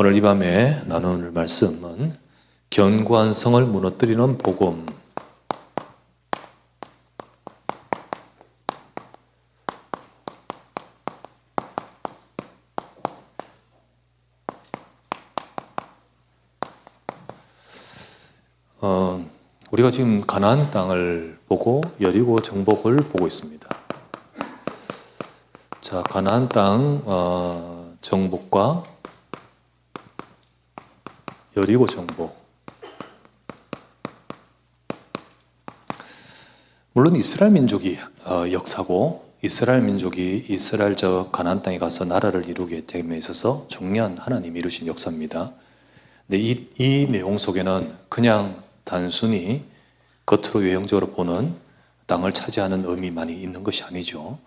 오늘 이 밤에 나눌 말씀은 견고한 성을 무너뜨리는 복음. 우리가 지금 가나안 땅을 보고 여리고 정복을 보고 있습니다. 자, 가나안 땅 정복과 여리고 정복. 물론 이스라엘 민족이 역사고 이스라엘 민족이 이스라엘 가나안 땅에 가서 나라를 이루게 됨에 있어서 중요한 하나님이 이루신 역사입니다. 근데 이 내용 속에는 그냥 단순히 겉으로 외형적으로 보는 땅을 차지하는 의미만이 있는 것이 아니죠.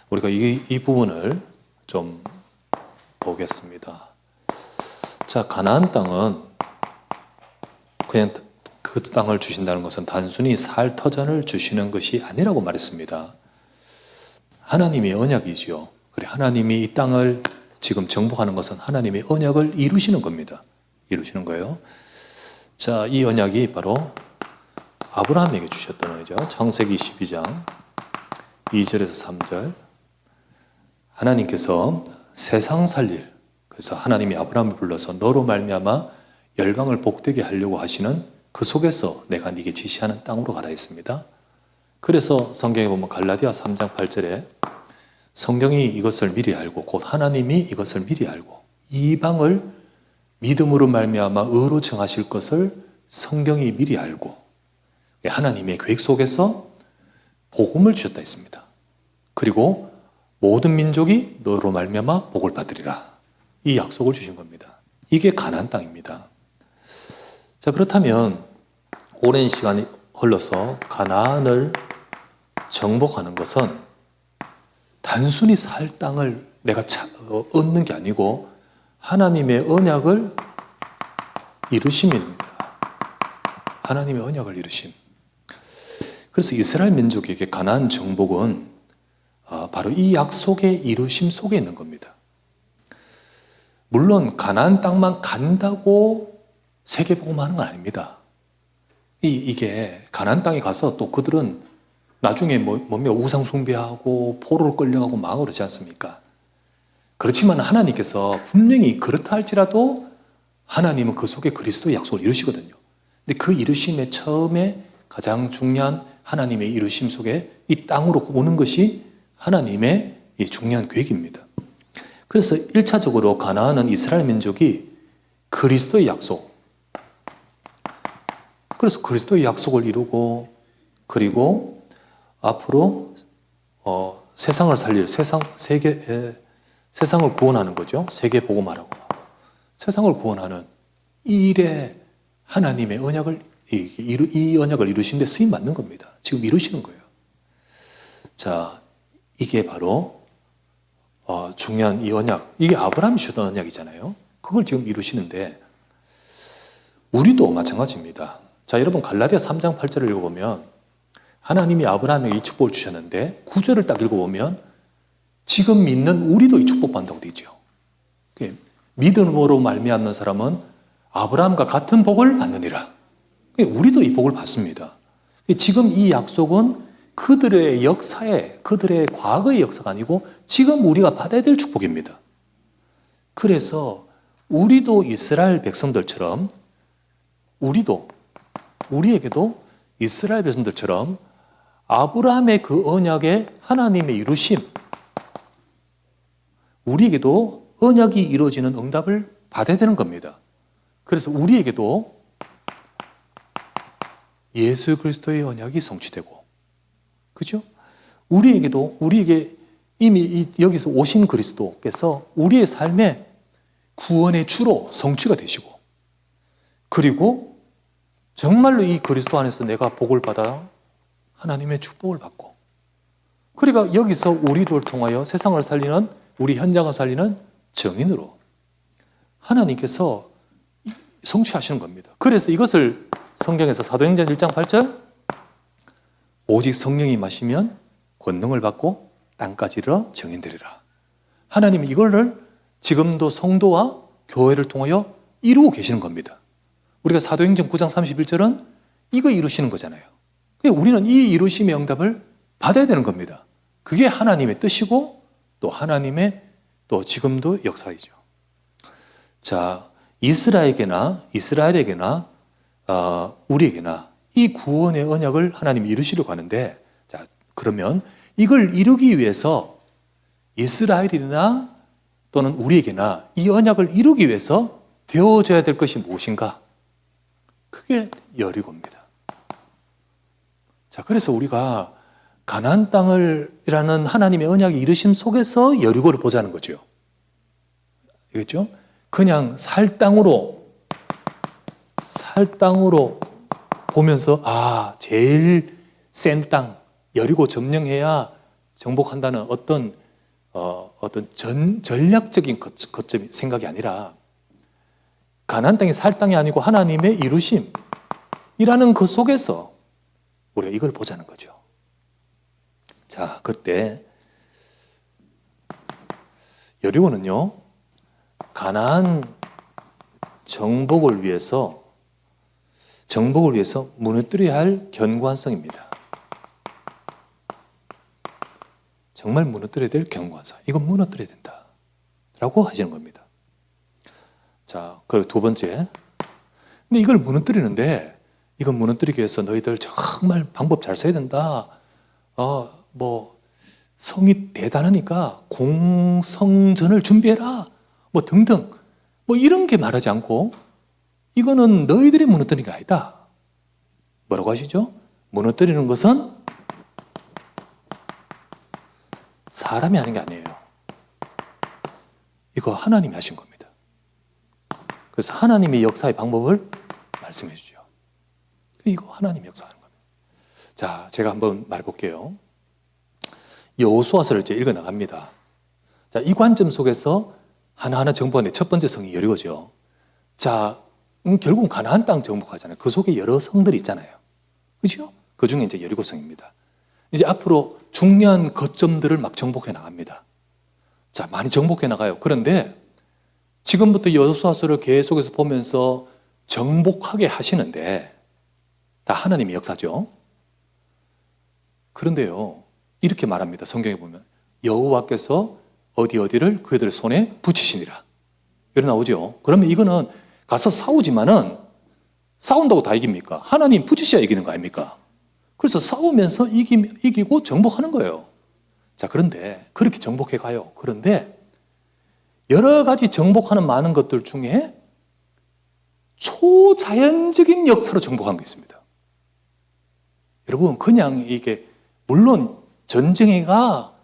우리가 이 부분을 좀 보겠습니다. 자, 가나안 땅은 그냥 그 땅을 주신다는 것은 단순히 살 터전을 주시는 것이 아니라고 말했습니다. 하나님의 언약이지요. 그래, 하나님이 이 땅을 지금 정복하는 것은 하나님의 언약을 이루시는 겁니다. 이루시는 거예요. 자, 이 언약이 바로 아브라함에게 주셨던 언약이죠. 창세기 12장 2절에서 3절. 하나님께서 세상 살릴, 그래서 하나님이 아브라함을 불러서 너로 말미암아 열방을 복되게 하려고 하시는 그 속에서 내가 네게 지시하는 땅으로 가라 했습니다. 그래서 성경에 보면 갈라디아 3장 8절에 성경이 이것을 미리 알고 곧 하나님이 이것을 미리 알고 이방을 믿음으로 말미암아 의로 정하실 것을 성경이 미리 알고 하나님의 계획 속에서 복음을 주셨다 했습니다. 그리고 모든 민족이 너로 말미암아 복을 받으리라. 이 약속을 주신 겁니다. 이게 가나안 땅입니다. 자, 그렇다면 오랜 시간이 흘러서 가나안을 정복하는 것은 단순히 살 땅을 내가 얻는 게 아니고 하나님의 언약을 이루심입니다. 하나님의 언약을 이루심. 그래서 이스라엘 민족에게 가나안 정복은 바로 이 약속의 이루심 속에 있는 겁니다. 물론 가나안 땅만 간다고 세계복음하는 건 아닙니다. 이게 가나안 땅에 가서 또 그들은 나중에 우상 숭배하고 포로로 끌려가고 망하고 그러지 않습니까? 그렇지만 하나님께서 분명히 그렇다 할지라도 하나님은 그 속에 그리스도의 약속을 이루시거든요. 근데 그 이루심의 처음에 가장 중요한 하나님의 이루심 속에 이 땅으로 오는 것이 하나님의 이 중요한 계획입니다. 그래서 1차적으로 가나안은 이스라엘 민족이 그리스도의 약속, 그래서 그리스도의 약속을 이루고 그리고 앞으로 세상을 살릴 세상을 구원하는 거죠. 세계 복음화라고. 세상을 구원하는 이 일에 하나님의 언약을 이 언약을 이루신 데 쓰임 받는 겁니다. 지금 이루시는 거예요. 자, 이게 바로 중요한 이 언약. 이게 아브라함이 주던 언약이잖아요. 그걸 지금 이루시는데 우리도 마찬가지입니다. 자, 여러분 갈라디아 3장 8절을 읽어보면 하나님이 아브라함에게 이 축복을 주셨는데 9절을 딱 읽어보면 지금 믿는 우리도 이 축복받는다고 되어 있죠. 믿음으로 말미암는 사람은 아브라함과 같은 복을 받느니라. 우리도 이 복을 받습니다. 지금 이 약속은 그들의 역사에, 그들의 과거의 역사가 아니고 지금 우리가 받아야 될 축복입니다. 그래서 우리도 이스라엘 백성들처럼 우리에게도 이스라엘 백성들처럼 아브라함의 그 언약의 하나님의 이루심, 우리에게도 언약이 이루어지는 응답을 받아야 되는 겁니다. 그래서 우리에게도 예수 그리스도의 언약이 성취되고, 그죠? 우리에게 이미 여기서 오신 그리스도께서 우리의 삶에 구원의 주로 성취가 되시고, 그리고 정말로 이 그리스도 안에서 내가 복을 받아 하나님의 축복을 받고, 그러니까 여기서 우리를 통하여 세상을 살리는, 우리 현장을 살리는 증인으로 하나님께서 성취하시는 겁니다. 그래서 이것을 성경에서 사도행전 1장 8절 오직 성령이 마시면 권능을 받고 땅까지 이르러 증인되리라. 하나님이 이거를 지금도 성도와 교회를 통하여 이루고 계시는 겁니다. 우리가 사도행전 9장 31절은 이거 이루시는 거잖아요. 그러니까 우리는 이 이루심의 응답을 받아야 되는 겁니다. 그게 하나님의 뜻이고 또 하나님의 또 지금도 역사이죠. 자, 이스라엘에게나 우리에게나 이 구원의 언약을 하나님이 이루시려고 하는데, 자, 그러면 이걸 이루기 위해서 이스라엘이나 또는 우리에게나 이 언약을 이루기 위해서 되어져야 될 것이 무엇인가? 그게 여리고입니다. 자, 그래서 우리가 가나안 땅을이라는 하나님의 언약의 이루심 속에서 여리고를 보자는 거죠. 알겠죠? 그냥 살 땅으로 보면서 제일 센 땅 여리고 점령해야 정복한다는 어떤 전략적인 거점이 생각이 아니라 가나안 땅이 살 땅이 아니고 하나님의 이루심이라는 그 속에서 우리가 이걸 보자는 거죠. 자, 그때 여리고는요, 가나안 정복을 위해서 무너뜨려야 할 견고한 성입니다. 정말 무너뜨려야 될 견고한 성. 이건 무너뜨려야 된다 라고 하시는 겁니다. 자, 그리고 두 번째, 근데 이걸 무너뜨리는데, 이건 무너뜨리기 위해서 너희들 정말 방법 잘 써야 된다. 성이 대단하니까 공성전을 준비해라. 등등. 이런 게 말하지 않고, 이거는 너희들이 무너뜨리는 게 아니다. 뭐라고 하시죠? 무너뜨리는 것은 사람이 하는 게 아니에요. 이거 하나님이 하신 겁니다. 그래서 하나님의 역사의 방법을 말씀해 주죠. 이거 하나님이 역사하는 겁니다. 자, 제가 한번 말해볼게요. 여호수아서를 이제 읽어 나갑니다. 자, 이 관점 속에서 하나하나 정복하는 첫 번째 성이 여리고죠. 자, 결국은 가나안 땅 정복하잖아요. 그 속에 여러 성들이 있잖아요. 그죠? 그 중에 이제 여리고성입니다. 이제 앞으로 중요한 거점들을 막 정복해 나갑니다. 자, 많이 정복해 나가요. 그런데 지금부터 여호수아서를 계속해서 보면서 정복하게 하시는데 다 하나님의 역사죠. 그런데요, 이렇게 말합니다. 성경에 보면 여호와께서 어디를 그들의 손에 붙이시니라. 이렇게 나오죠. 그러면 이거는 가서 싸우지만은 싸운다고 다 이깁니까? 하나님 붙이셔야 이기는 거 아닙니까? 그래서 싸우면서 이기고 정복하는 거예요. 자, 그런데 그렇게 정복해 가요. 그런데 여러 가지 정복하는 많은 것들 중에 초자연적인 역사로 정복한 게 있습니다. 여러분, 그냥 이게 물론 전쟁해가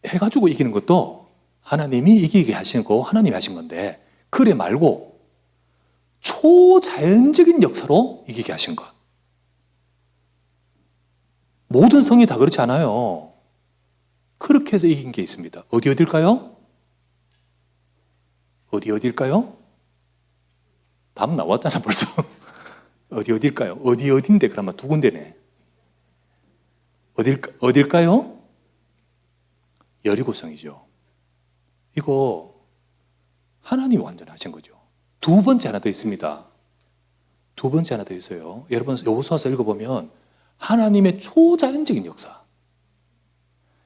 해가지고 이기는 것도 하나님이 이기게 하시는 거 하나님이 하신 건데, 그래 말고 초자연적인 역사로 이기게 하신 것. 모든 성이 다 그렇지 않아요. 그렇게 해서 이긴 게 있습니다. 어딜까요? 어딜까요? 답 나왔잖아 벌써. 어딜까요? 어딘데? 그러면 두 군데네. 어딜까요? 여리고성이죠. 이거 하나님이 완전히 하신 거죠. 두 번째 하나 더 있습니다. 두 번째 하나 더 있어요. 여러분 여호수아서 읽어보면 하나님의 초자연적인 역사.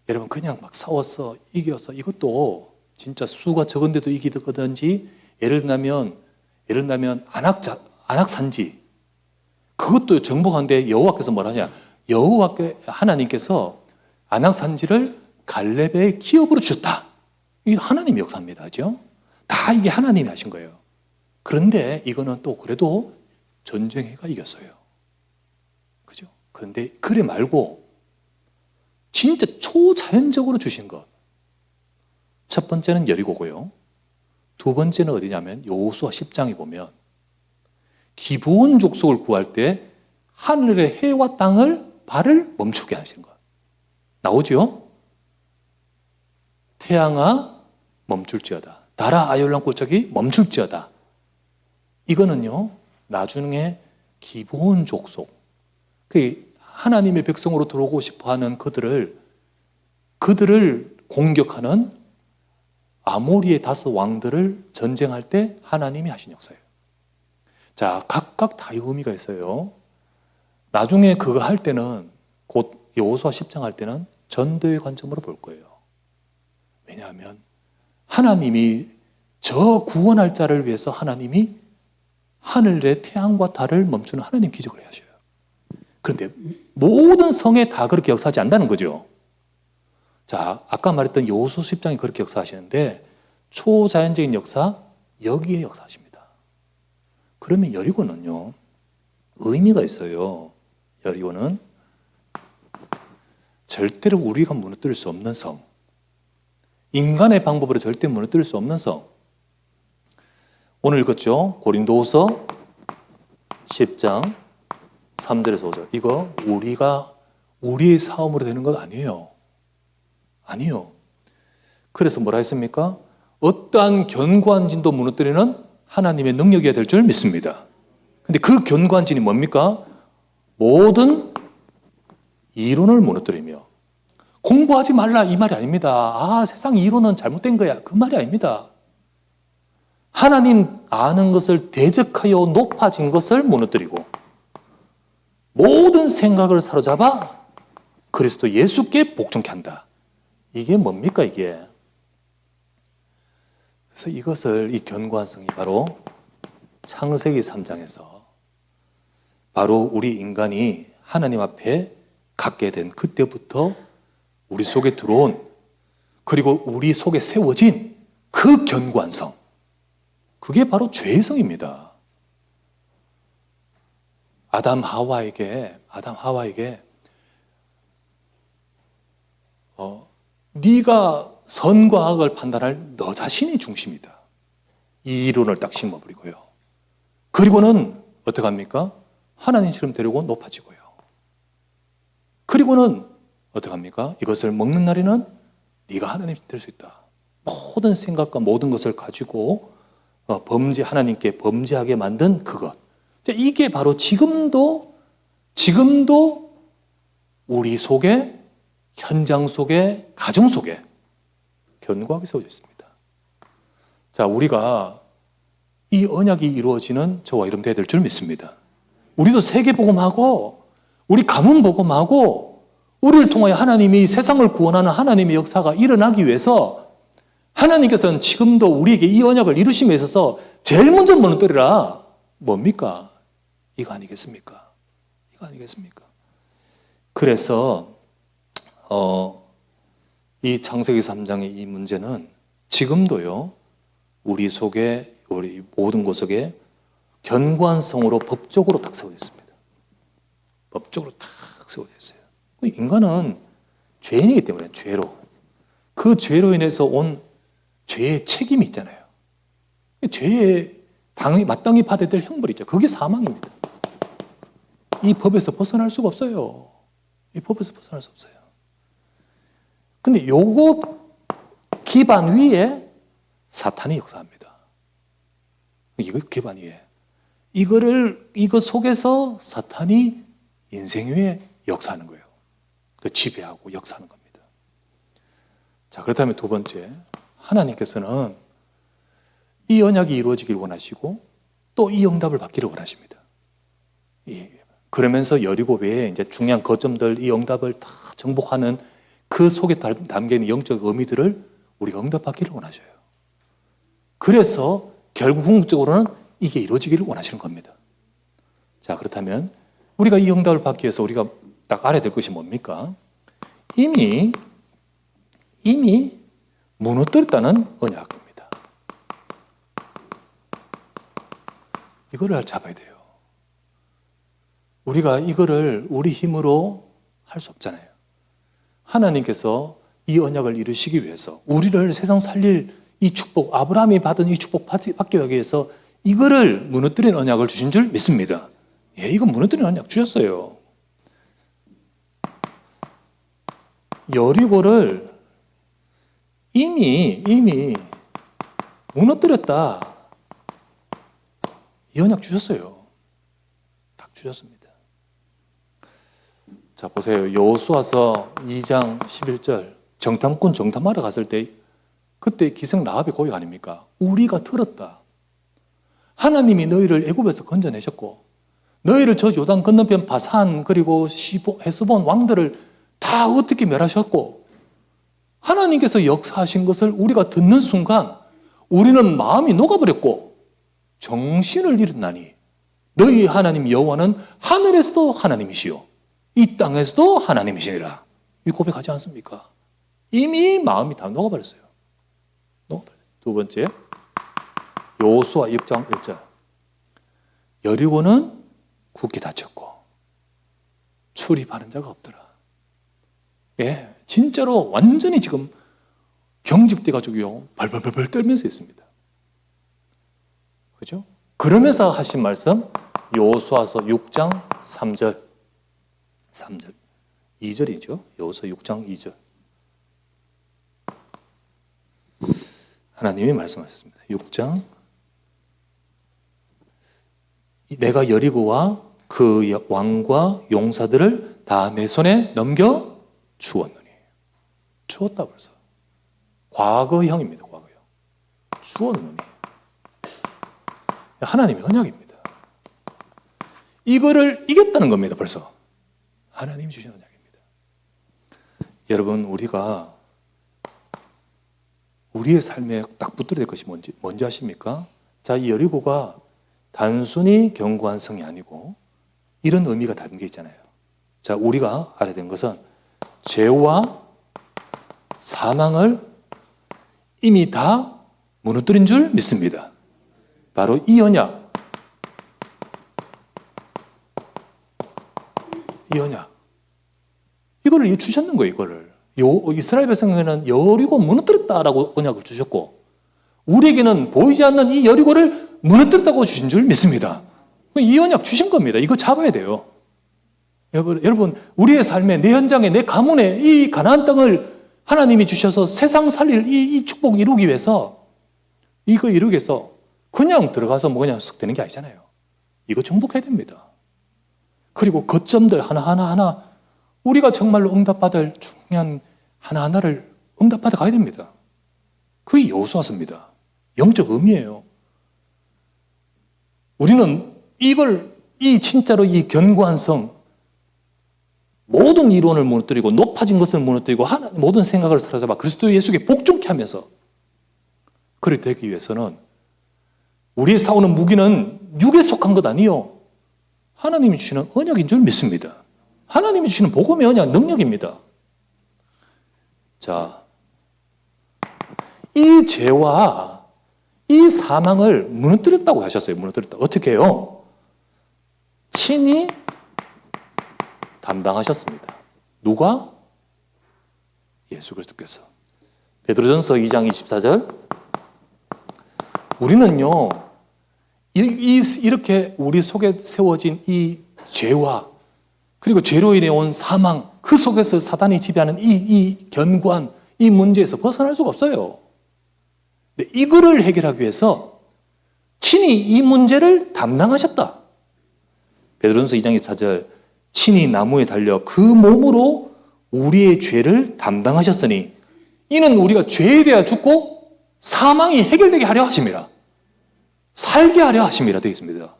여러분 그냥 막 싸웠어, 이겼어, 이것도 진짜 수가 적은데도 이기든지, 예를 들면 안악산지, 그것도 정복하는데 여호와께서 뭐라 하냐? 하나님께서 안악산지를 갈렙의 기업으로 주셨다. 이게 하나님의 역사입니다. 그죠? 다 이게 하나님이 하신 거예요. 그런데 이거는 또 그래도 전쟁해가 이겼어요. 그죠? 그런데 그래 말고 진짜 초자연적으로 주신 것. 첫 번째는 여리고고요. 두 번째는 어디냐면 여호수아 10장에 보면 기브온 족속을 구할 때 하늘의 해와 땅을 발을 멈추게 하신 것. 나오죠? 태양아 멈출지어다. 달아 아열랑 골짜기 멈출지어다. 이거는요, 나중에 기브온 족속, 하나님의 백성으로 들어오고 싶어하는 그들을 공격하는 아모리의 5 왕들을 전쟁할 때 하나님이 하신 역사예요. 자, 각각 다 의미가 있어요. 나중에 그거 할 때는, 곧 여호수아 10장 할 때는 전도의 관점으로 볼 거예요. 왜냐하면 하나님이 저 구원할 자를 위해서 하나님이 하늘의 태양과 달을 멈추는 하나님 기적을 하셔요. 그런데 모든 성에 다 그렇게 역사하지 않는다는 거죠. 자, 아까 말했던 여호수아 10장이 그렇게 역사하시는데 초자연적인 역사, 여기에 역사하십니다. 그러면 여리고는요, 의미가 있어요. 여리고는 절대로 우리가 무너뜨릴 수 없는 성, 인간의 방법으로 절대 무너뜨릴 수 없는 성. 오늘 읽었죠? 고린도후서 10장 3절에서 5절. 이거 우리의 싸움으로 되는 건 아니에요. 아니요. 그래서 뭐라 했습니까? 어떠한 견고한 진도 무너뜨리는 하나님의 능력이어야 될 줄 믿습니다. 근데 그 견고한 진이 뭡니까? 모든 이론을 무너뜨리며, 공부하지 말라 이 말이 아닙니다. 아, 세상 이론은 잘못된 거야, 그 말이 아닙니다. 하나님 아는 것을 대적하여 높아진 것을 무너뜨리고 모든 생각을 사로잡아 그리스도 예수께 복종케 한다. 이게 뭡니까 이게? 그래서 이것을, 이 견고한 성이 바로 창세기 3장에서 바로 우리 인간이 하나님 앞에 갖게 된 그때부터 우리 속에 들어온, 그리고 우리 속에 세워진 그 견고한 성, 그게 바로 죄의 성입니다. 아담 하와에게 네가 선과 악을 판단할 너 자신이 중심이다, 이 이론을 딱 심어버리고요. 그리고는 어떻게 합니까? 하나님처럼 되려고 높아지고요. 그리고는 어떻게 합니까? 이것을 먹는 날에는 네가 하나님 될 수 있다. 모든 생각과 모든 것을 가지고 하나님께 범죄하게 만든 그것. 이게 바로 지금도 우리 속에, 현장 속에, 가정 속에 견고하게 세워져 있습니다. 자, 우리가 이 언약이 이루어지는 저와 여러분 되어야 될 줄 믿습니다. 우리도 세계복음하고 우리 가문 복음하고 우리를 통하여 하나님이 세상을 구원하는 하나님의 역사가 일어나기 위해서 하나님께서는 지금도 우리에게 이 언약을 이루심에 있어서 제일 먼저 무너뜨리라. 뭡니까? 이거 아니겠습니까? 이거 아니겠습니까? 그래서 이 창세기 3장의 이 문제는 지금도요, 우리 속에, 우리 모든 곳 속에 견고한 성으로 법적으로 딱 세워져 있습니다. 법적으로 딱 세워져 있어요. 인간은 죄인이기 때문에, 그 죄로 인해서 온 죄의 책임이 있잖아요. 죄에 마땅히 받아야 될 형벌이 있죠. 그게 사망입니다. 이 법에서 벗어날 수가 없어요. 이 법에서 벗어날 수 없어요. 근데 요거 기반 위에 사탄이 역사합니다. 이거 기반 위에. 이거 속에서 사탄이 인생 위에 역사하는 거예요. 그 지배하고 역사하는 겁니다. 자, 그렇다면 두 번째, 하나님께서는 이 언약이 이루어지길 원하시고 또 이 응답을 받기를 원하십니다. 그러면서 여리고 외에 이제 중요한 거점들, 이 응답을 다 정복하는 그 속에 담겨있는 영적 의미들을 우리가 응답받기를 원하셔요. 그래서 결국 궁극적으로는 이게 이루어지기를 원하시는 겁니다. 자, 그렇다면 우리가 이 응답을 받기 위해서 우리가 딱 알아야 될 것이 뭡니까? 이미 무너뜨렸다는 언약입니다. 이거를 잡아야 돼요. 우리가 이거를 우리 힘으로 할 수 없잖아요. 하나님께서 이 언약을 이루시기 위해서 우리를 세상 살릴 이 축복, 아브라함이 받은 이 축복 받기 위해서 이거를 무너뜨린 언약을 주신 줄 믿습니다. 예, 이거 무너뜨린 언약 주셨어요. 여리고를 이미 무너뜨렸다. 이 언약 주셨어요. 딱 주셨습니다. 자, 보세요. 여호수아서 2장 11절. 정탐꾼 정탐하러 갔을 때 그때 기생 라합의 고백 아닙니까? 우리가 들었다. 하나님이 너희를 애굽에서 건져내셨고 너희를 저 요단 건너편 바산 그리고 헤스본 왕들을 다 어떻게 멸하셨고 하나님께서 역사하신 것을 우리가 듣는 순간 우리는 마음이 녹아버렸고 정신을 잃었나니 너희 하나님 여호와는 하늘에서도 하나님이시요 이 땅에서도 하나님이시니라. 이 고백하지 않습니까? 이미 마음이 다 녹아버렸어요. 두 번째, 여호수아 6장 1절. 여리고는 굳게 닫혔고 출입하는 자가 없더라. 예, 진짜로 완전히 지금 경직돼가지고요, 벌벌벌 떨면서 있습니다. 그죠? 그러면서 하신 말씀, 여호수아서 6장 3절, 2절이죠. 여호수아 6장 2절. 하나님이 말씀하셨습니다. 6장. 내가 여리고와 그 왕과 용사들을 다 내 손에 넘겨 주었노니. 주었다 벌써. 과거형입니다. 과거형. 주었노니. 하나님의 언약입니다. 이거를 이겼다는 겁니다. 벌써. 하나님이 주신 언약입니다. 여러분, 우리가 우리의 삶에 딱 붙들어야 될 것이 뭔지 아십니까? 자, 이 여리고가 단순히 견고한 성이 아니고 이런 의미가 다른 게 있잖아요. 자, 우리가 알아야 되는 것은 죄와 사망을 이미 다 무너뜨린 줄 믿습니다. 바로 이 언약. 이 언약. 이거를 주셨는 거예요, 이거를. 이스라엘 백성에게는 여리고 무너뜨렸다라고 언약을 주셨고, 우리에게는 보이지 않는 이 여리고를 무너뜨렸다고 주신 줄 믿습니다. 이 언약 주신 겁니다. 이거 잡아야 돼요. 여러분, 우리의 삶에, 내 현장에, 내 가문에 이 가나안 땅을 하나님이 주셔서 세상 살릴 이 축복 이루기 위해서, 이거 이루기 위해서 그냥 들어가서 뭐 그냥 쓱 되는 게 아니잖아요. 이거 정복해야 됩니다. 그리고 거점들 하나하나 우리가 정말로 응답받을 중요한 하나하나를 응답받아 가야 됩니다. 그게 여호수아서입니다. 영적 의미예요. 우리는 진짜로 이 견고한 성, 모든 이론을 무너뜨리고 높아진 것을 무너뜨리고 모든 생각을 사로잡아 그리스도 예수께 복종케 하면서 그렇게 되기 위해서는 우리의 싸우는 무기는 육에 속한 것 아니요, 하나님이 주시는 언약인 줄 믿습니다. 하나님이 주시는 복음의 언약, 능력입니다. 자, 이 죄와 이 사망을 무너뜨렸다고 하셨어요. 무너뜨렸다. 어떻게 해요? 친히 담당하셨습니다. 누가? 예수 그리스도께서. 베드로전서 2장 24절. 우리는요, 이렇게 우리 속에 세워진 이 죄와 그리고 죄로 인해 온 사망, 그 속에서 사단이 지배하는 이 견고한 이 문제에서 벗어날 수가 없어요. 근데 이거를 해결하기 위해서 친히 이 문제를 담당하셨다. 베드로전서 2장 24절. 친히 나무에 달려 그 몸으로 우리의 죄를 담당하셨으니 이는 우리가 죄에 대하여 죽고 사망이 해결되게 하려 하심이라. 살게 하려 하심이라 되어 있습니다.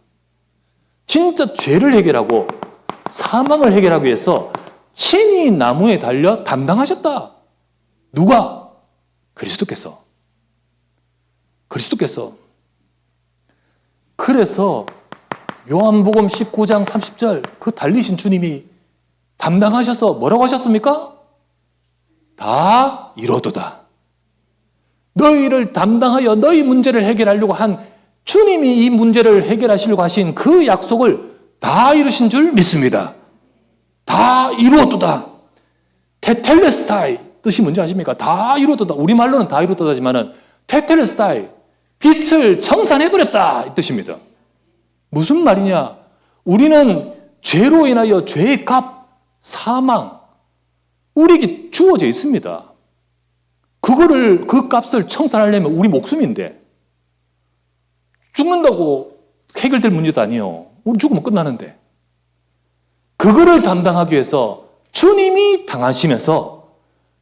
진짜 죄를 해결하고 사망을 해결하기 위해서 친히 나무에 달려 담당하셨다. 누가? 그리스도께서. 그래서 요한복음 19장 30절 그 달리신 주님이 담당하셔서 뭐라고 하셨습니까? 다 이루었도다. 너희를 담당하여 너희 문제를 해결하려고 한 주님이 이 문제를 해결하시려고 하신 그 약속을 다 이루신 줄 믿습니다. 다 이루었도다. 테텔레스타이 뜻이 뭔지 아십니까? 다 이루었도다. 우리말로는 다 이루었도다지만은 테텔레스타이 빛을 청산해버렸다 이 뜻입니다. 무슨 말이냐? 우리는 죄로 인하여 죄의 값, 사망, 우리에게 주어져 있습니다. 그 값을 청산하려면 우리 목숨인데, 죽는다고 해결될 문제도 아니에요. 우리 죽으면 끝나는데. 그거를 담당하기 위해서 주님이 당하시면서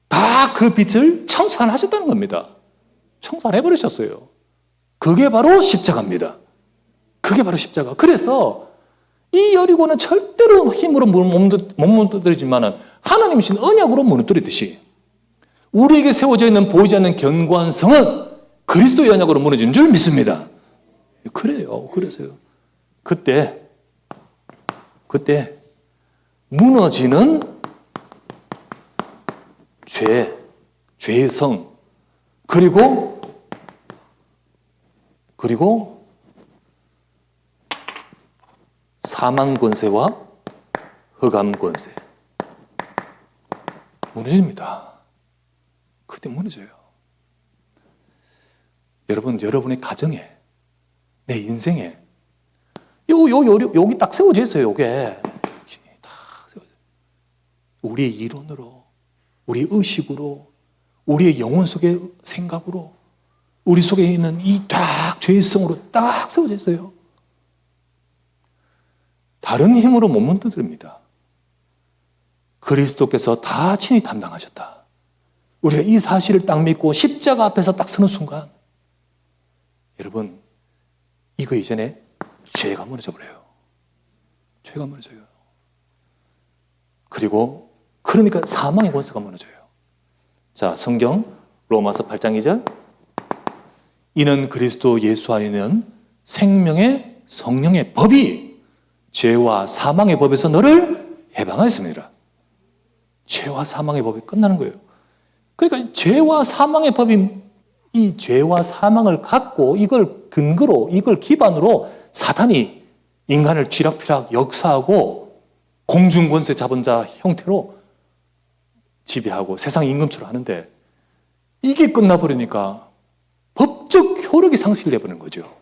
다 그 빚을 청산하셨다는 겁니다. 청소 안 해버리셨어요. 그게 바로 십자가입니다. 그게 바로 십자가. 그래서 이 여리고는 절대로 힘으로 못 무너뜨리지만은 하나님이 주신 언약으로 무너뜨리듯이 우리에게 세워져 있는 보이지 않는 견고한 성은 그리스도의 언약으로 무너지는 줄 믿습니다. 그래요. 그래서요. 그때 무너지는 죄의 성, 그리고 사망 권세와 흑암 권세 무너집니다. 그때 무너져요. 여러분, 여러분의 가정에, 내 인생에 여기 딱 세워져 있어요. 요게 딱 세워져. 우리의 이론으로, 우리의 의식으로, 우리의 영혼 속의 생각으로, 우리 속에 있는 이 딱 죄성으로 딱 세워져 있어요. 다른 힘으로 못 무너뜨립니다. 그리스도께서 다 친히 담당하셨다. 우리가 이 사실을 딱 믿고 십자가 앞에서 딱 서는 순간, 여러분, 이거 이전에 죄가 무너져 버려요. 죄가 무너져요. 그러니까 사망의 권세가 무너져요. 자, 성경 로마서 8장 2절. 이는 그리스도 예수 안에는 생명의 성령의 법이 죄와 사망의 법에서 너를 해방하였습니다. 죄와 사망의 법이 끝나는 거예요. 그러니까 죄와 사망의 법이, 이 죄와 사망을 갖고 이걸 근거로, 이걸 기반으로 사탄이 인간을 쥐락펴락 역사하고 공중권세 잡은 자 형태로 지배하고 세상 임금처럼 하는데, 이게 끝나버리니까 법적 효력이 상실되어버리는 거죠.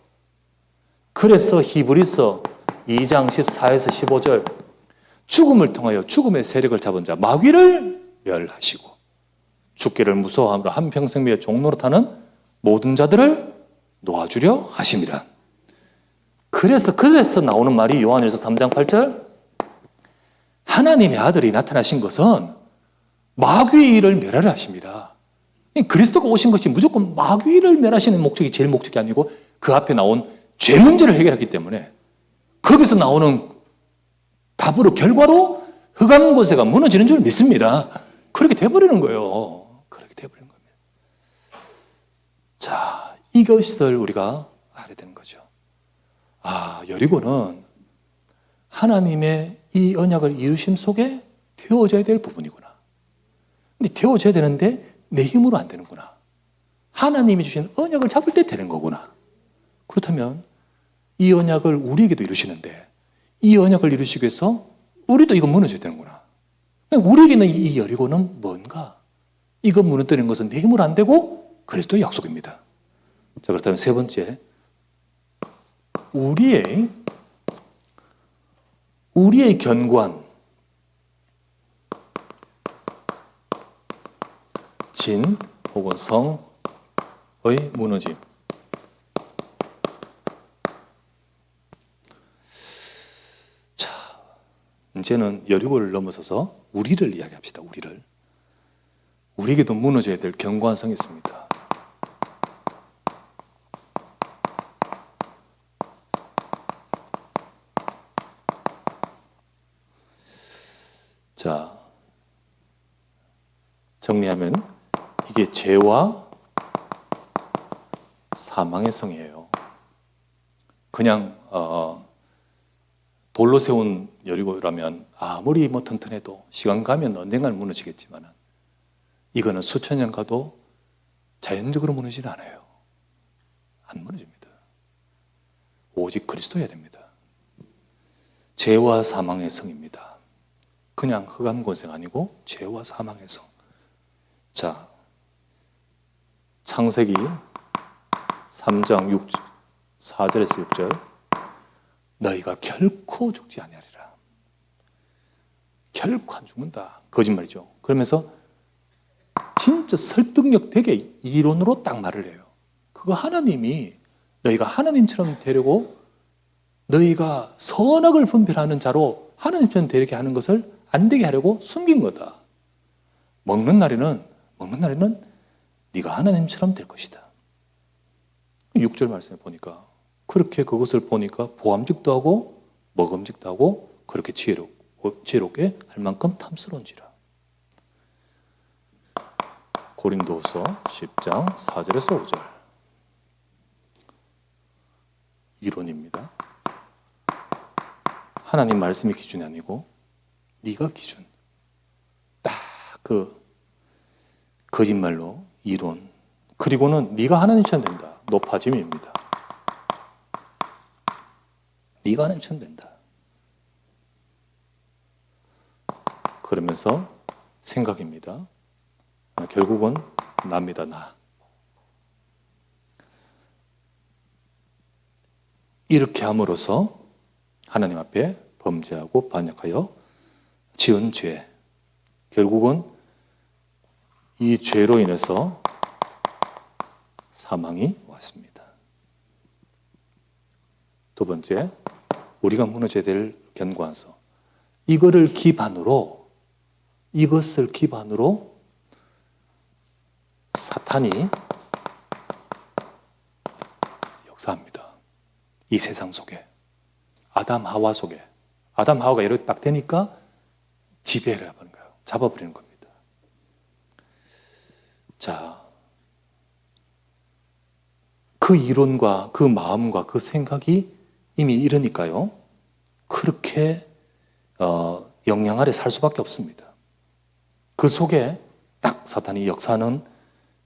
그래서 히브리서 2장 14에서 15절, 죽음을 통하여 죽음의 세력을 잡은 자 마귀를 멸하시고 죽기를 무서워함으로 한평생 위에 종노릇하는 모든 자들을 놓아주려 하심이라. 그래서 나오는 말이 요한일서 3장 8절, 하나님의 아들이 나타나신 것은 마귀의 일을 멸하려 하십니다. 그리스도가 오신 것이 무조건 마귀를 멸하시는 목적이 제일 목적이 아니고 그 앞에 나온 죄 문제를 해결하기 때문에 거기서 나오는 답으로, 결과로 흑암 권세가 무너지는 줄 믿습니다. 그렇게 돼버리는 거예요. 그렇게 돼버리는 겁니다. 자, 이것을 우리가 알아야 되는 거죠. 여리고는 하나님의 이 언약을 이루심 속에 태워져야 될 부분이구나. 근데 태워져야 되는데 내 힘으로 안 되는구나. 하나님이 주신 언약을 잡을 때 되는 거구나. 그렇다면 이 언약을 우리에게도 이루시는데, 이 언약을 이루시기 위해서 우리도 이거 무너져야 되는구나. 우리에게는 이 여리고는 뭔가? 이거 무너뜨리는 것은 내 힘으로 안 되고 그리스도의 약속입니다. 자, 그렇다면 세 번째, 우리의 견고한 진 혹은 성의 무너짐. 자, 이제는 여리고를 넘어서서 우리를 이야기합시다. 우리에게도 무너져야 될 견고한 성이 있습니다. 자, 정리하면 이게 죄와 사망의 성이에요. 그냥 돌로 세운 여리고라면 아무리 튼튼해도 시간 가면 언젠가는 무너지겠지만, 이거는 수천 년 가도 자연적으로 무너지는 않아요. 안 무너집니다. 오직 그리스도여야 됩니다. 죄와 사망의 성입니다. 그냥 흑암 권세가 아니고 죄와 사망의 성. 자, 창세기 3장 4절에서 6절. 너희가 결코 죽지 아니하리라. 결코 안 죽는다. 거짓말이죠. 그러면서 진짜 설득력 되게 이론으로 딱 말을 해요. 그거 하나님이 너희가 하나님처럼 되려고, 너희가 선악을 분별하는 자로 하나님처럼 되게 하는 것을 안 되게 하려고 숨긴 거다. 먹는 날에는 네가 하나님처럼 될 것이다. 6절 말씀에 보니까 그렇게 그것을 보니까 보암직도 하고 먹음직도 하고 그렇게 지혜롭게 할 만큼 탐스러운지라. 고린도후서 10장 4절에서 5절. 이론입니다. 하나님 말씀이 기준이 아니고 네가 기준. 딱 그 거짓말로 이론. 그리고는 네가 하나님처럼 된다. 높아짐입니다. 네가 하나님처럼 된다. 그러면서 생각입니다. 결국은 납니다. 나. 이렇게 함으로써 하나님 앞에 범죄하고 반역하여 지은 죄. 결국은 이 죄로 인해서 사망이 왔습니다. 두 번째, 우리가 무너져야 될 견고한서. 이것을 기반으로 사탄이 역사합니다. 이 세상 속에. 아담 하와 속에. 아담 하와가 이렇게 딱 되니까 지배를 해버린 거예요. 잡아버리는 겁니다. 자, 그 이론과 그 마음과 그 생각이 이미 이러니까요. 그렇게 영향 아래 살 수밖에 없습니다. 그 속에 딱 사탄이 역사하는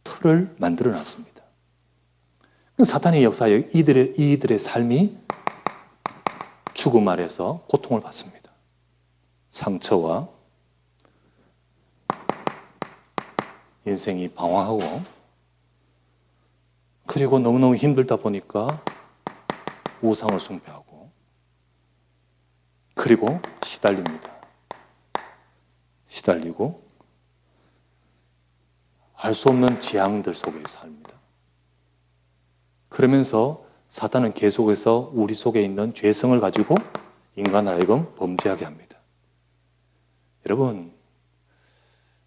틀을 만들어 놨습니다. 사탄의 역사에 이들의 삶이 죽음 아래서 고통을 받습니다. 상처와 인생이 방황하고 그리고 너무너무 힘들다 보니까 우상을 숭배하고 그리고 시달립니다. 시달리고 알 수 없는 재앙들 속에 삽니다. 그러면서 사탄은 계속해서 우리 속에 있는 죄성을 가지고 인간을 하여금 범죄하게 합니다. 여러분,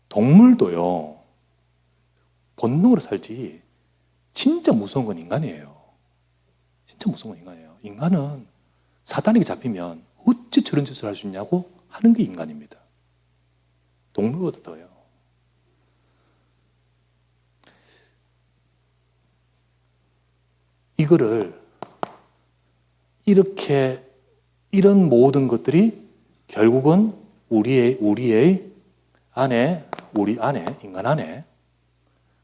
동물도요, 본능으로 살지 진짜 무서운 건 인간이에요. 진짜 무서운 건 인간이에요. 인간은 사탄에게 잡히면 어찌 저런 짓을 할 수 있냐고 하는 게 인간입니다. 동물보다 더요. 이거를 이런 모든 것들이 결국은 우리 안에, 인간 안에,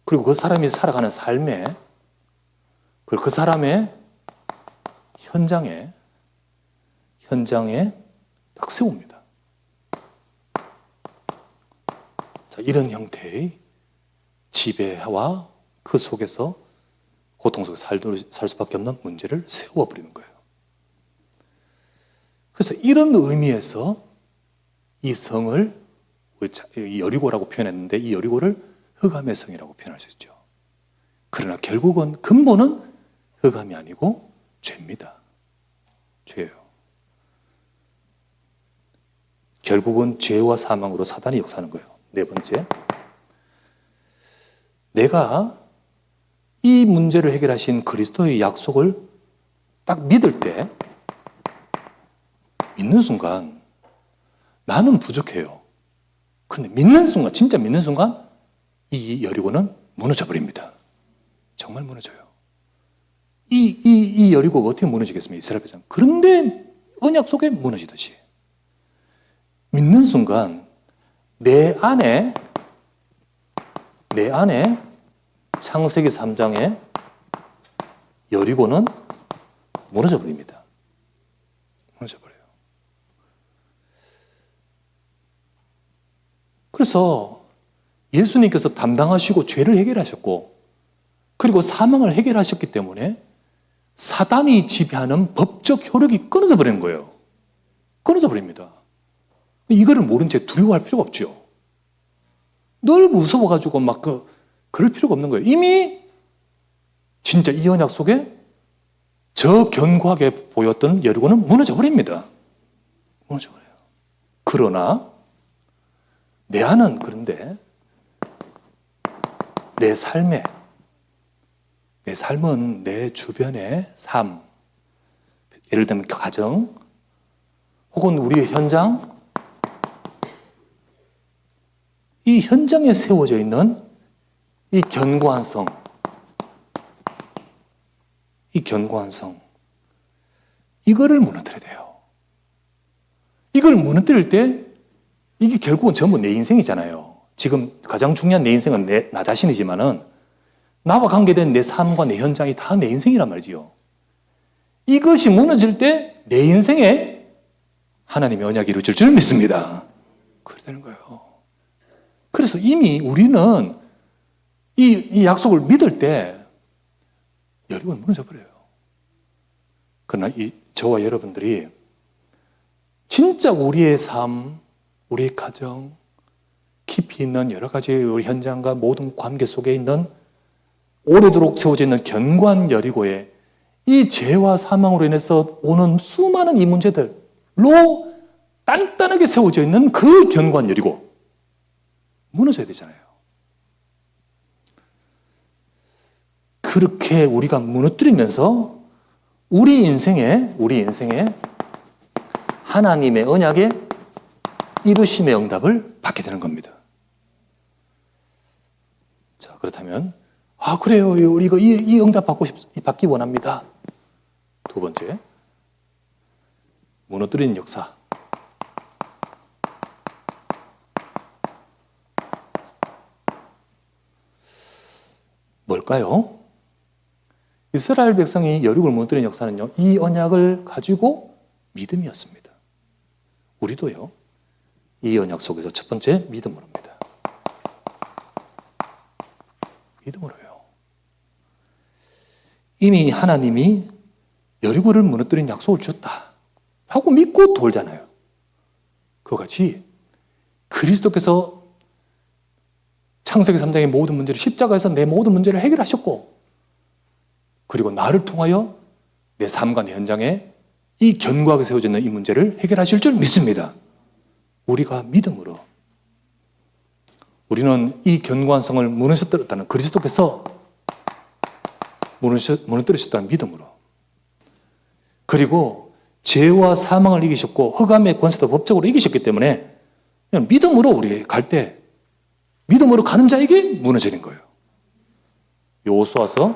그리고 그 사람이 살아가는 삶에, 그리고 그 사람의 현장에 딱 세웁니다. 자, 이런 형태의 지배와 그 속에서 고통 속에 살 수밖에 없는 문제를 세워버리는 거예요. 그래서 이런 의미에서 이 성을 여리고라고 표현했는데 이 여리고를 흑암의 성이라고 표현할 수 있죠. 그러나 결국은 근본은 흑암이 아니고 죄입니다. 죄예요. 결국은 죄와 사망으로 사단이 역사하는 거예요. 네 번째, 내가 이 문제를 해결하신 그리스도의 약속을 딱 믿을 때, 믿는 순간 나는 부족해요. 근데 진짜 믿는 순간 이 여리고는 무너져 버립니다. 정말 무너져요. 이 여리고가 어떻게 무너지겠습니까? 이스라엘 백성. 그런데 언약 속에 무너지듯이. 믿는 순간 내 안에 창세기 3장에 여리고는 무너져 버립니다. 무너져 버려요. 그래서 예수님께서 담당하시고 죄를 해결하셨고 그리고 사망을 해결하셨기 때문에 사단이 지배하는 법적 효력이 끊어져 버리는 거예요. 끊어져 버립니다. 이거를 모른 채 두려워할 필요가 없죠. 늘 무서워가지고 막 그럴 필요가 없는 거예요. 이미 진짜 이 언약 속에 저 견고하게 보였던 여리고는 무너져 버립니다. 무너져 버려요. 그러나 내 안은 그런데 내 삶에 내 삶은 내 주변의 삶, 예를 들면 가정, 혹은 우리의 현장, 이 현장에 세워져 있는 이 견고한성, 이거를 무너뜨려야 돼요. 이걸 무너뜨릴 때 이게 결국은 전부 내 인생이잖아요. 지금 가장 중요한 내 인생은 나 자신이지만은 나와 관계된 내 삶과 내 현장이 다 내 인생이란 말이지요. 이것이 무너질 때 내 인생에 하나님의 언약이 이루어질 줄 믿습니다. 그렇게 되는 거예요. 그래서 이미 우리는 이 약속을 믿을 때 여러분 무너져 버려요. 그러나 저와 여러분들이 진짜 우리의 삶, 우리의 가정, 깊이 있는 여러 가지 우리 현장과 모든 관계 속에 있는 오래도록 세워져 있는 견고한 여리고에 이 죄와 사망으로 인해서 오는 수많은 이 문제들로 단단하게 세워져 있는 그 견고한 여리고 무너져야 되잖아요. 그렇게 우리가 무너뜨리면서 우리 인생에 하나님의 언약의 이루심의 응답을 받게 되는 겁니다. 자, 그렇다면 그래요. 우리가 이 응답 받기 원합니다. 두 번째, 무너뜨리는 역사. 뭘까요? 이스라엘 백성이 여리고를 무너뜨린 역사는요, 이 언약을 가지고 믿음이었습니다. 우리도요, 이 언약 속에서 첫 번째 믿음으로입니다. 믿음으로요. 이미 하나님이 여리고를 무너뜨린 약속을 주었다 하고 믿고 돌잖아요. 그와 같이 그리스도께서 창세기 3장의 모든 문제를 십자가에서 내 모든 문제를 해결하셨고, 그리고 나를 통하여 내 삶과 내 현장에 이 견고하게 세워져 있는 이 문제를 해결하실 줄 믿습니다. 우리가 믿음으로, 우리는 이 견고한 성을 무너뜨렸다는 그리스도께서 무너뜨리셨다는 믿음으로, 그리고 죄와 사망을 이기셨고 흑암의 권세도 법적으로 이기셨기 때문에 그냥 믿음으로 우리 갈 때 믿음으로 가는 자에게 무너지는 거예요. 여호수아서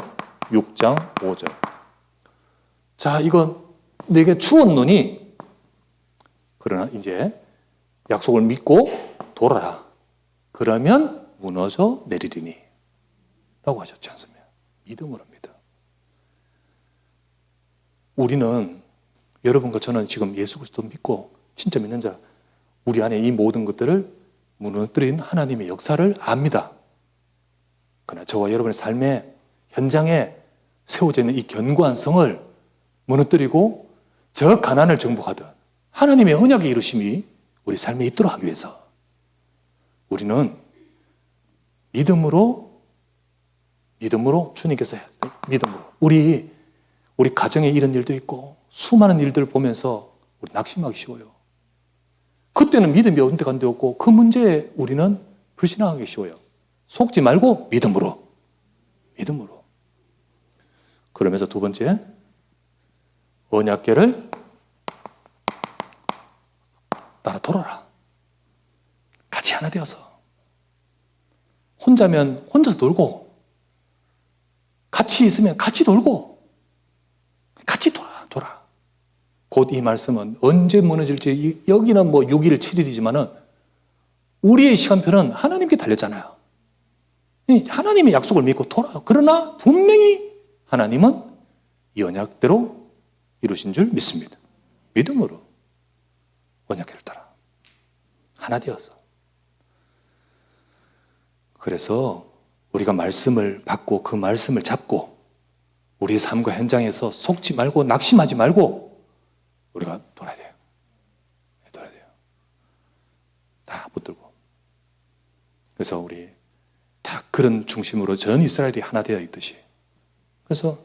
6장 5절. 자, 이건 내게 주었노니, 그러나 이제 약속을 믿고 돌아라. 그러면 무너져 내리리니 라고 하셨지 않습니까? 믿음으로입니다. 우리는, 여러분과 저는 지금 예수 그리스도 믿고 진짜 믿는 자, 우리 안에 이 모든 것들을 무너뜨린 하나님의 역사를 압니다. 그러나 저와 여러분의 삶의 현장에 세워져 있는 이 견고한 성을 무너뜨리고 저 가난을 정복하듯 하나님의 언약의 이루심이 우리 삶에 있도록 하기 위해서 우리는 믿음으로 주님께서 믿음으로 우리 가정에 이런 일도 있고 수많은 일들을 보면서 우리 낙심하기 쉬워요. 그때는 믿음이 온데 간데 없고 그 문제에 우리는 불신앙하기 쉬워요. 속지 말고 믿음으로. 그러면서 두 번째, 언약궤를 따라 돌아라. 같이 하나 되어서. 혼자면 혼자서 놀고, 같이 있으면 같이 놀고, 같이 돌아. 곧 이 말씀은 언제 무너질지, 여기는 뭐 6일, 7일이지만은 우리의 시간표는 하나님께 달렸잖아요. 하나님의 약속을 믿고 돌아요. 그러나 분명히 하나님은 이 언약대로 이루신 줄 믿습니다. 믿음으로 언약궤를 따라 하나 되어서. 그래서 우리가 말씀을 받고 그 말씀을 잡고 우리의 삶과 현장에서 속지 말고 낙심하지 말고 우리가 돌아야 돼요. 다 붙들고. 그래서 우리 다 그런 중심으로 전 이스라엘이 하나 되어 있듯이. 그래서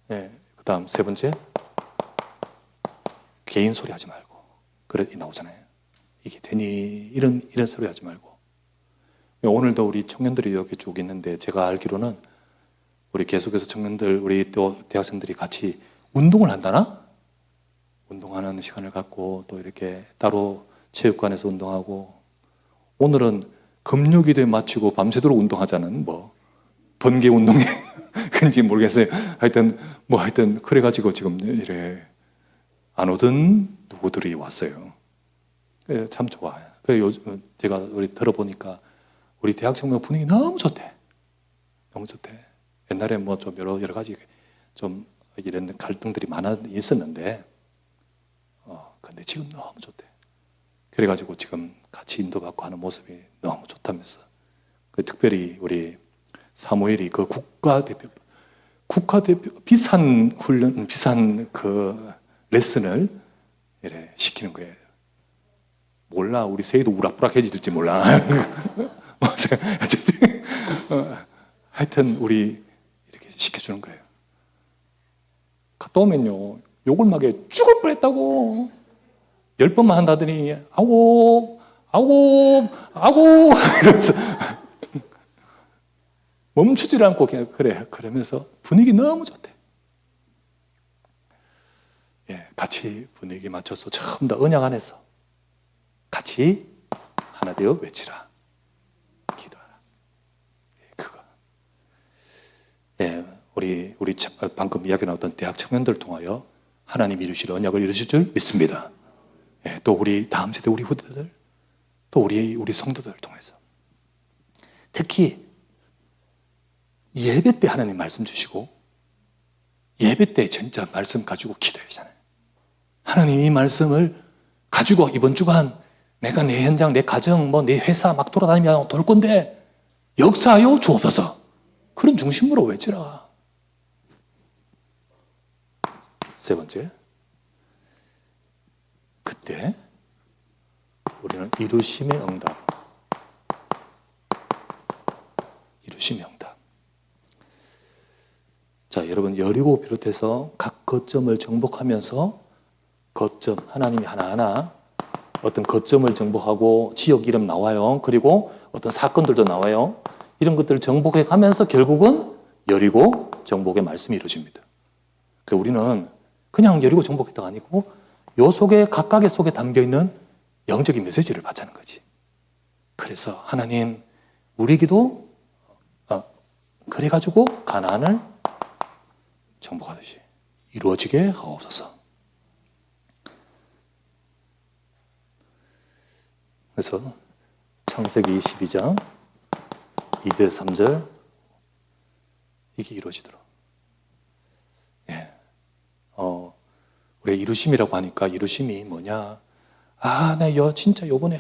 그 다음 세 번째, 개인 소리 하지 말고. 그래 나오잖아요. 이게 되니 이런 소리 하지 말고. 오늘도 우리 청년들이 여기 쭉 있는데 제가 알기로는 우리 계속해서 청년들, 우리 또 대학생들이 같이 운동을 한다나? 운동하는 시간을 갖고 또 이렇게 따로 체육관에서 운동하고, 오늘은 금요기도에 마치고 밤새도록 운동하자는 뭐 번개 운동이 그런지 모르겠어요. 하여튼 그래가지고 지금 이래 안 오던 누구들이 왔어요. 참 좋아요. 제가 우리 들어보니까 우리 대학 청년 분위기 너무 좋대. 너무 좋대. 옛날에 뭐 좀 여러 가지 좀 이런 갈등들이 많아 있었는데, 근데 지금 너무 좋대. 그래가지고 지금 같이 인도받고 하는 모습이 너무 좋다면서. 특별히 우리 사무엘이 그 국가대표 비싼 훈련, 비싼 그 레슨을 이래 시키는 거예요. 몰라, 우리 세이도 우락부락해질지 몰라. 하여튼 우리 이렇게 시켜주는 거예요. 갔다 오면요, 욕을 막에 죽을 뻔했다고. 10번만 한다더니 아고 이러면서 멈추질 않고 그냥 그러면서 분위기 너무 좋대. 예, 같이 분위기 맞춰서 전부 다 언약 안에서 같이 하나 되어 외치라, 기도하라. 예, 그거. 예, 우리 방금 이야기 나왔던 대학 청년들을 통하여 하나님이 이루실 언약을 이루실 줄 믿습니다. 예, 또 우리 다음 세대 우리 후대들, 또 우리 성도들을 통해서 특히 예배 때 하나님 말씀 주시고, 예배 때 진짜 말씀 가지고 기도해야 하잖아요. 하나님 이 말씀을 가지고 이번 주간 내가 내 현장, 내 가정, 내 회사 막 돌아다니며 돌 건데 역사하여 주옵소서. 그런 중심으로 외치라. 세 번째, 그때 우리는 이루심의 응답. 이루심의 응답. 자, 여러분, 여리고 비롯해서 각 거점을 정복하면서 하나님이 하나하나 어떤 거점을 정복하고 지역 이름 나와요. 그리고 어떤 사건들도 나와요. 이런 것들을 정복해 가면서 결국은 여리고 정복의 말씀이 이루어집니다. 그래서 우리는 그냥 여리고 정복했다가 아니고 요 속에 각각의 속에 담겨있는 영적인 메시지를 받자는 거지. 그래서 하나님 우리 기도 그래가지고 가나안을 정복하듯이 이루어지게 하옵소서. 그래서 창세기 22장 2절 3절 이게 이루어지도록. 예. 우리가 이루심이라고 하니까 이루심이 뭐냐? 나 진짜 요번에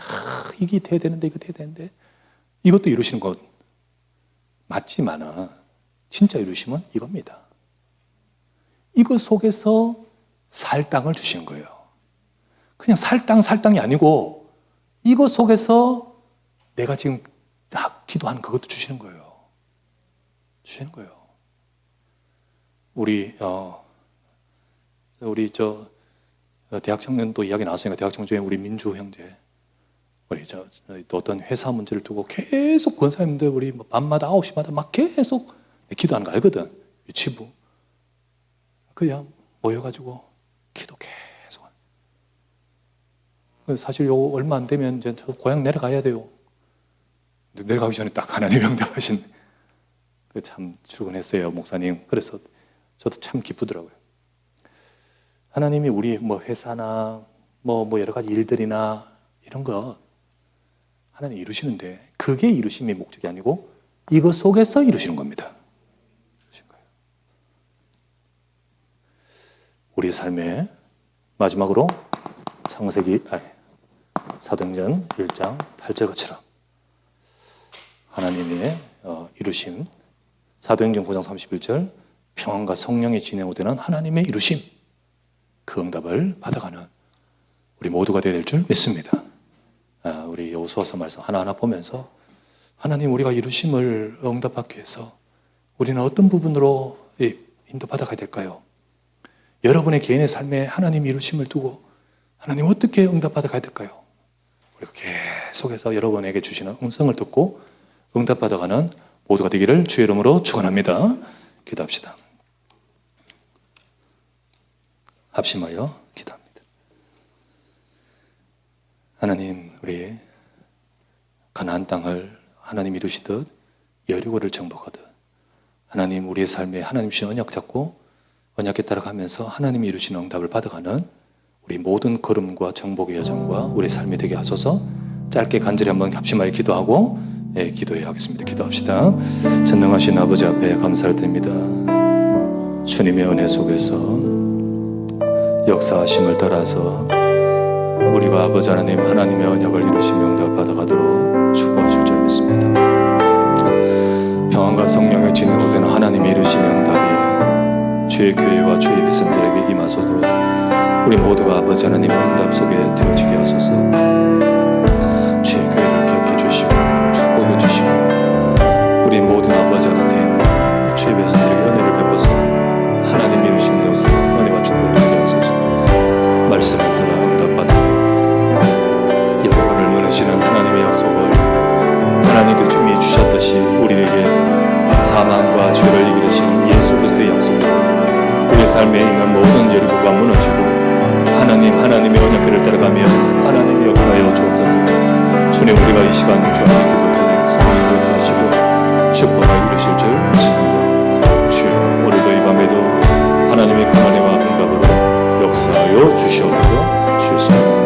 이게 돼야 되는데 이거 돼야 되는데 이것도 이루시는 것 맞지만은 진짜 이루심은 이겁니다. 이것 속에서 살 땅을 주시는 거예요. 그냥 살땅이 아니고 이것 속에서 내가 지금 기도하는 그것도 주시는 거예요. 주시는 거예요. 우리 대학 청년도 이야기 나왔으니까 대학 청년 중에 우리 민주 형제, 우리 또 어떤 회사 문제를 두고 계속 권사님들 우리 밤마다 9시마다 막 계속 기도하는 거 알거든. 유치부. 그냥 모여가지고 기도 계속. 사실 요 얼마 안 되면 이제 저 고향 내려가야 돼요. 근데 내려가기 전에 딱 하나님 응답하신. 참 출근했어요, 목사님. 그래서 저도 참 기쁘더라고요. 하나님이 우리 회사나 여러 가지 일들이나 이런 거 하나님 이루시는데 그게 이루심의 목적이 아니고 이것 속에서 이루시는 겁니다. 이루신 거예요. 우리의 삶에 마지막으로 사도행전 1장 8절처럼 하나님의 이루심, 사도행전 9장 31절 평안과 성령의 진행으로 되는 하나님의 이루심, 그 응답을 받아가는 우리 모두가 되어야 될 줄 믿습니다. 우리 여호수아서 말씀 하나하나 보면서 하나님 우리가 이루심을 응답받기 위해서 우리는 어떤 부분으로 인도받아 가야 될까요? 여러분의 개인의 삶에 하나님 이루심을 두고 하나님 어떻게 응답받아 가야 될까요? 우리가 계속해서 여러분에게 주시는 음성을 듣고 응답받아가는 모두가 되기를 주의 이름으로 축원합니다. 기도합시다. 합심하여 기도합니다. 하나님, 우리 가나안 땅을 하나님 이루시듯 여리고를 정복하듯 하나님 우리의 삶에 하나님 주신 언약 잡고 언약에 따라가면서 하나님이 이루신 응답을 받아가는 우리 모든 걸음과 정복의 여정과 우리의 삶이 되게 하소서. 짧게 간절히 한번 합심하여 기도하고 기도해야 하겠습니다. 기도합시다. 전능하신 아버지 앞에 감사를 드립니다. 주님의 은혜 속에서 역사하심을 따라서 우리가 아버지 하나님 하나님의 언약을 이루신 응답을 받아가도록 축복하실 줄 믿습니다. 평안과 성령의 진행으로 되는 하나님이 이루신 응답이 주의 교회와 주의 백성들에게 임하소도록 우리 모두가 아버지 하나님 응답 속에 되어지게 하소서. 주의 교회를 기억해 주시고 축복해 주시고 우리 모든 아버지 하나님 주의 백성들에게 은혜를 베푸사 하나님이 이루신 역사 은혜와 축복을 주게 하소서. 말씀을 따라 응답받아 여러분을 무너지는 하나님의 약속을 하나님께 주님이 주셨듯이 우리에게 사망과 죄를 이기신 예수 그리스도의 약속을 우리의 삶에 있는 모든 여리고가 무너지고 하나님의 언약궤를 따라가며 하나님의 역사하여 주옵소서. 주님, 우리가 이 시간 주 앞에 기도를 성령의 역사하시고 축복을 이루실 줄 믿습니다. 주여, 오늘도 이 밤에도 하나님의 강한혜와 응답으로 역사하여 주시옵소서. 주의 손